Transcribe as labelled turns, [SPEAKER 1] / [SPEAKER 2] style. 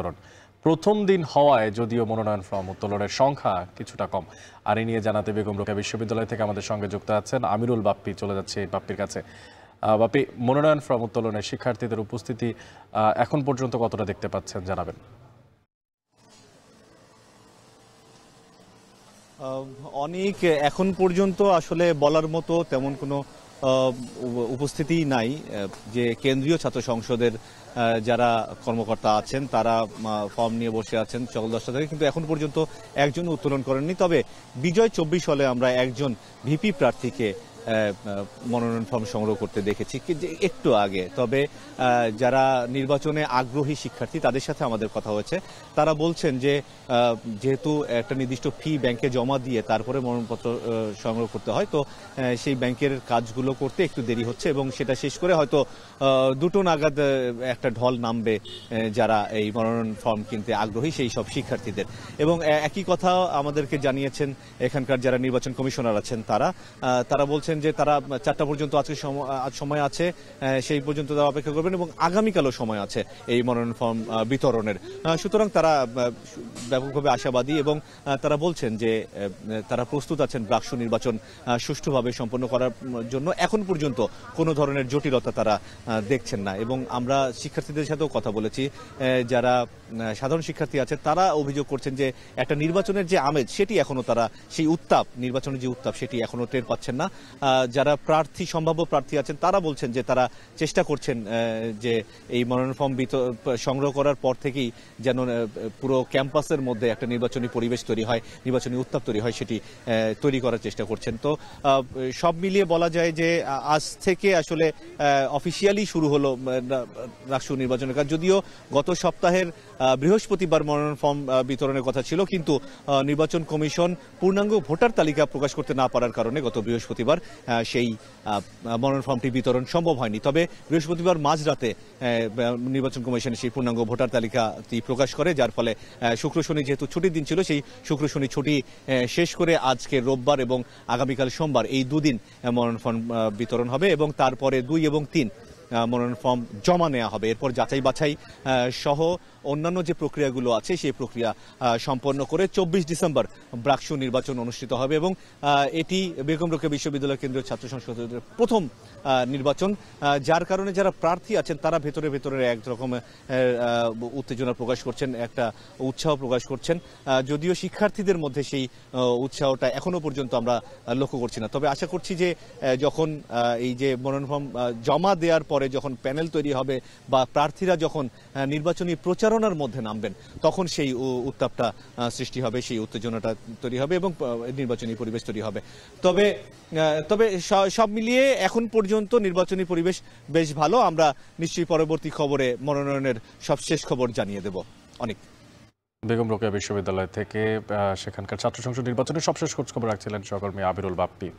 [SPEAKER 1] বিতরণ প্রথম দিন হওয়ায় যদিও মনোনয়ন ফর্ম উত্তোলনের সংখ্যা কিছুটা কম। আর এই নিয়ে জানাতে বেগম রোকেয়া বিশ্ববিদ্যালয় থেকে আমাদের সঙ্গে যুক্ত আছেন আমিরুল বাপ্পি। চলে যাচ্ছে বাপ্পির কাছে। বাপ্পি, মনোনয়ন ফর্ম উত্তোলনে শিক্ষার্থীদের উপস্থিতি এখন পর্যন্ত কতটা দেখতে পাচ্ছেন জানাবেন।
[SPEAKER 2] অনেক এখন পর্যন্ত আসলে বলার মতো তেমন কোনো উপস্থিতি নাই। যে কেন্দ্রীয় ছাত্র সংসদের যারা কর্মকর্তা আছেন তারা ফর্ম নিয়ে বসে আছেন সকাল 10টা থেকে, কিন্তু এখন পর্যন্ত একজন উত্তোলন করেননি। তবে বিজয় 24 হলে আমরা একজন ভিপি প্রার্থীকে মনোনয়ন ফর্ম সংগ্রহ করতে দেখেছি একটু আগে। তবে যারা নির্বাচনে আগ্রহী শিক্ষার্থী তাদের সাথে আমাদের কথা হয়েছে, তারা বলছেন যে যেহেতু একটা নির্দিষ্ট ফি ব্যাংকে জমা দিয়ে তারপরে মনোনয়নপত্র সংগ্রহ করতে হয়, তো সেই ব্যাংকের কাজগুলো করতে একটু দেরি হচ্ছে এবং সেটা শেষ করে হয়তো 2টো নাগাদ একটা ঢল নামবে যারা এই মনোনয়ন ফর্ম কিনতে আগ্রহী সেই সব শিক্ষার্থীদের। এবং একই কথা আমাদেরকে জানিয়েছেন এখানকার যারা নির্বাচন কমিশনার আছেন তারা বলছেন যে তারা 4টা পর্যন্ত আজকে সময় আছে, সেই পর্যন্ত তারা অপেক্ষা করবেন এবং আগামীকালও সময় আছে এই মনোনয়ন ফর্ম বিতরণের। সুতরাং তারা ব্যাপকভাবে আশাবাদী এবং তারা বলছেন যে তারা প্রস্তুত আছেন ব্রাকসু নির্বাচন সুষ্ঠুভাবে সম্পন্ন করার জন্য। এখন পর্যন্ত কোনো ধরনের জটিলতা তারা দেখছেন না। এবং আমরা শিক্ষার্থীদের সাথেও কথা বলেছি, যারা সাধারণ শিক্ষার্থী আছে তারা অভিযোগ করছেন যে একটা নির্বাচনের যে আমেজ সেটি এখনো তারা সেই উত্তাপ, নির্বাচনের যে উত্তাপ সেটি এখনো টের পাচ্ছেন না। যারা সম্ভাব্য প্রার্থী আছেন তারা বলছেন যে তারা চেষ্টা করছেন যে এই মনোনয়ন ফর্ম সংগ্রহ করার পর থেকেই যেন পুরো ক্যাম্পাসের মধ্যে একটা নির্বাচনী পরিবেশ তৈরি হয়, নির্বাচনী উত্তাপ তৈরি হয়, সেটি তৈরি করার চেষ্টা করছেন। তো সব মিলিয়ে বলা যায় যে আজ থেকে আসলে অফিসিয়ালি শুরু হলো রাষ্ট্রীয় নির্বাচনের কাজ। যদিও গত সপ্তাহের বৃহস্পতিবার মনোনয়ন ফর্ম বিতরণের কথা ছিল, কিন্তু নির্বাচন কমিশন পূর্ণাঙ্গ ভোটার তালিকা প্রকাশ করতে না পারার কারণে গত বৃহস্পতিবার সেই মনোনয়ন ফর্মটি বিতরণ সম্ভব হয়নি। তবে বৃহস্পতিবার মাঝরাতে নির্বাচন কমিশন সেই পূর্ণাঙ্গ ভোটার তালিকাটি প্রকাশ করে, যার ফলে শুক্র শনি যেহেতু ছুটির দিন ছিল, সেই শুক্র শনি ছুটি শেষ করে আজকে রোববার এবং আগামীকাল সোমবার এই দুদিন মনোনয়ন ফর্ম বিতরণ হবে এবং তারপরে 2 এবং 3 মনোনয়ন ফর্ম জমা নেওয়া হবে। এরপর যাচাই বাছাই সহ অন্যান্য যে প্রক্রিয়াগুলো আছে সেই প্রক্রিয়া সম্পন্ন করে 24 ডিসেম্বর ব্রাকসু নির্বাচন অনুষ্ঠিত হবে এবং এটি বেগম রোকেয়া বিশ্ববিদ্যালয় কেন্দ্রীয় ছাত্র সংসদের প্রথম নির্বাচন, যার কারণে যারা প্রার্থী আছেন তারা ভেতরে একরকম উত্তেজনা প্রকাশ করছেন, একটা উৎসাহ প্রকাশ করছেন। যদিও শিক্ষার্থীদের মধ্যে সেই উৎসাহটা এখনো পর্যন্ত আমরা লক্ষ্য করছি না। তবে আশা করছি যে যখন এই যে মনোনয়ন ফর্ম জমা দেওয়ার পরে যখন প্যানেল তৈরি হবে বা প্রার্থীরা যখন নির্বাচনী প্রচারণার মধ্যে নামবেন, তখন সেই উত্তাপটা সৃষ্টি হবে, সেই উত্তেজনাটা তৈরি হবে এবং নির্বাচনী পরিবেশ তৈরি হবে। তবে সব মিলিয়ে এখন পর্যন্ত নির্বাচনী পরিবেশ বেশ ভালো। আমরা নিশ্চয়ই পরবর্তী খবরে মনোনয়নের সবশেষ খবর জানিয়ে দেব। অনেক
[SPEAKER 1] বেগম রোকেয়া বিশ্ববিদ্যালয় থেকে সেখানকার ছাত্র সংসদ নির্বাচনের সবশেষ খোঁজ খবর রাখছিলেন সহকর্মী আমিরুল বাপ্পি।